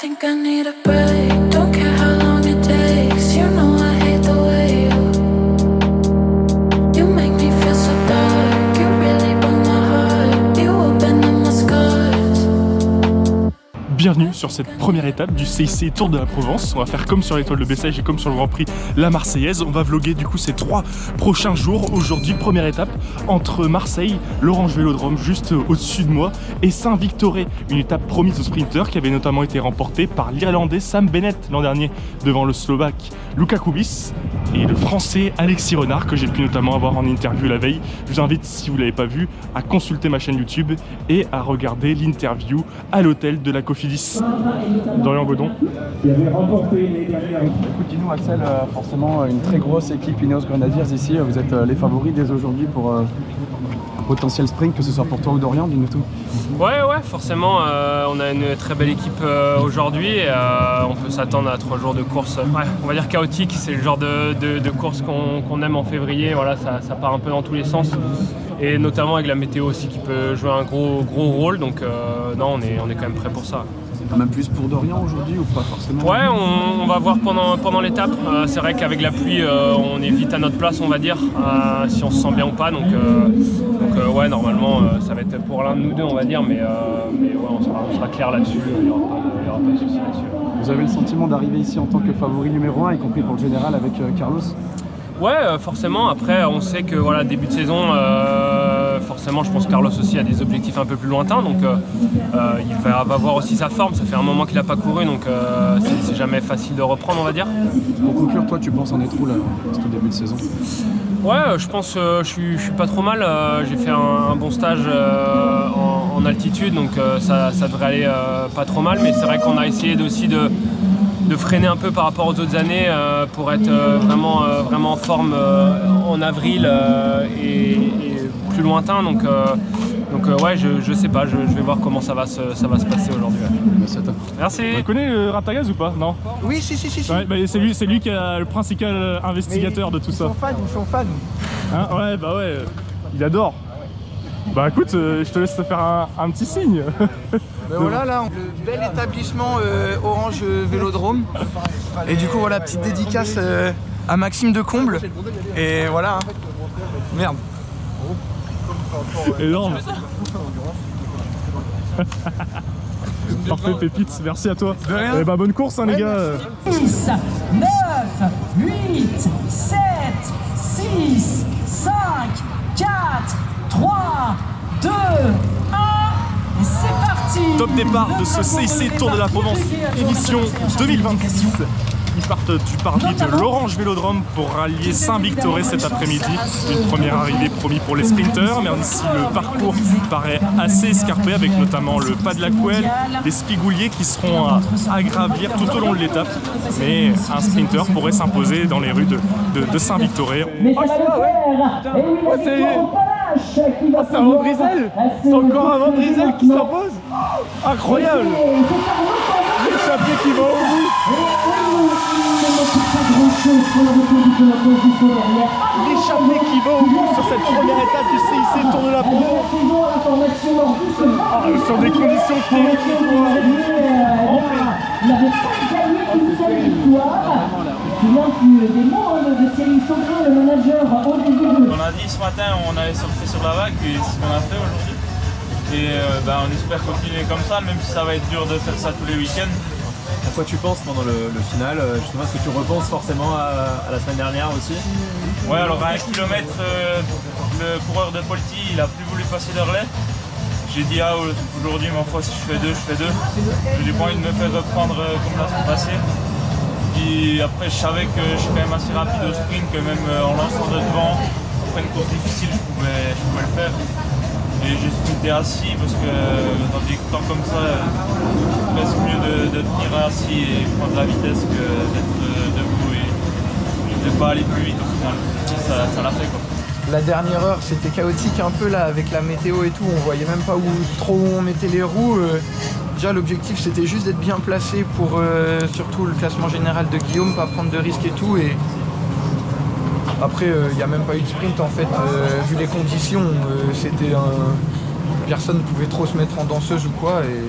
think I need a break. Don't care how long it takes. You know I hate the way you make me feel so dark. You really broke my heart. You open up my scars. Bienvenue sur cette première étape du CIC Tour de la Provence. On va faire comme sur l'étoile de Bessèges et comme sur le Grand Prix La Marseillaise. On va vlogger du coup ces 3 prochains jours. Aujourd'hui, première étape entre Marseille, l'Orange Vélodrome juste au-dessus de moi, et Saint-Victoré, une étape promise aux sprinteurs qui avait notamment été remportée par l'Irlandais Sam Bennett l'an dernier devant le Slovaque Luka Kubis et le Français Alexis Renard que j'ai pu notamment avoir en interview la veille. Je vous invite, si vous ne l'avez pas vu, à consulter ma chaîne YouTube et à regarder l'interview à l'hôtel de la Cofidis. Dorian Godon. Écoute, dis-nous Axel, forcément une très grosse équipe Ineos Grenadiers ici, vous êtes les favoris dès aujourd'hui pour un potentiel sprint, que ce soit pour toi ou Dorian, dis-nous tout. Ouais, forcément, on a une très belle équipe aujourd'hui, on peut s'attendre à 3 jours de course, on va dire chaotique, c'est le genre de course qu'on aime en février, voilà, ça part un peu dans tous les sens. Et notamment avec la météo aussi qui peut jouer un gros rôle, donc non, on est quand même prêt pour ça. Même plus pour Dorian aujourd'hui ou pas forcément? Ouais, on va voir pendant l'étape. C'est vrai qu'avec la pluie, on est vite à notre place, on va dire, si on se sent bien ou pas. Donc ouais, normalement, ça va être pour l'un de nous deux, on va dire, mais ouais, on sera clair là-dessus. Il n'y aura pas de souci là-dessus. Vous avez le sentiment d'arriver ici en tant que favori numéro 1, y compris pour le général avec Carlos? Ouais, forcément. Après, on sait que voilà, début de saison, forcément, je pense que Carlos aussi a des objectifs un peu plus lointains, donc il va voir aussi sa forme. Ça fait un moment qu'il n'a pas couru, donc c'est jamais facile de reprendre, on va dire. Pour conclure, toi, tu penses en être où là, pour ce début de saison? Ouais, je pense que je suis pas trop mal. J'ai fait un bon stage en altitude, donc ça devrait aller pas trop mal. Mais c'est vrai qu'on a essayé aussi de freiner un peu par rapport aux autres années pour être vraiment en forme en avril et plus lointain. Donc ouais, je sais pas, je vais voir comment ça va se passer aujourd'hui. Merci à toi. Merci. Tu connais Ratagaz ou pas? Non? Oui, si. Ouais, bah, c'est lui qui est le principal investigateur de tout ça. Ils sont fans. Hein, ouais, bah ouais, il adore. Bah écoute, je te laisse te faire un petit signe. Ben voilà, là, le bel établissement Orange Vélodrome. Et du coup, voilà, petite dédicace à Maxime de Comble. Et voilà. Merde. Énorme. Parfait, Pépite, merci à toi. De rien. Et bah bonne course hein, les gars. 10, 9, 8, 7, 6, 5, 4, 3, 2, 1, et c'est parti. Top départ de ce CIC Tour de la Provence, édition 2026. Ils partent du parvis de l'Orange Vélodrome pour rallier Saint-Victoré cet après-midi. Une première arrivée promise pour les sprinteurs, même si le parcours paraît assez escarpé avec notamment le pas de la Couelle, les spigouliers qui seront à gravir tout au long de l'étape. Mais un sprinter pourrait s'imposer dans les rues de Saint-Victoré. C'est un Van Driesel. C'est encore un Van Driesel qui s'impose. Incroyable. L'échappée qui va au bout. L'échappée qui va au bout sur cette première étape du CIC Tour de la Provence. Sur des conditions On a dit ce matin, on avait surfé sur la vague, et c'est ce qu'on a fait aujourd'hui. Et on espère continuer comme ça, même si ça va être dur de faire ça tous les week-ends. À quoi tu penses pendant le final? Justement, est-ce que tu repenses forcément à la semaine dernière aussi? Ouais, alors à 1 kilomètre, le coureur de Polti, il a plus voulu passer de relais. J'ai dit aujourd'hui, ma foi, si je fais 2, je fais 2. J'ai pas envie de me faire reprendre comme la semaine passée. Puis après, je savais que je suis quand même assez rapide au sprint, que même en lançant de devant, après une course difficile, je pouvais le faire. Et j'ai sprinté assis parce que dans des temps comme ça, c'est presque mieux de tenir assis et prendre la vitesse que d'être debout. Et je ne devais pas aller plus vite au final. Ça l'a fait quoi. La dernière heure, c'était chaotique un peu là avec la météo et tout. On voyait même pas où on mettait les roues. Déjà, l'objectif, c'était juste d'être bien placé pour surtout le classement général de Guillaume, pas prendre de risques et tout. Et après, il n'y a même pas eu de sprint en fait. Vu les conditions, personne ne pouvait trop se mettre en danseuse ou quoi. Et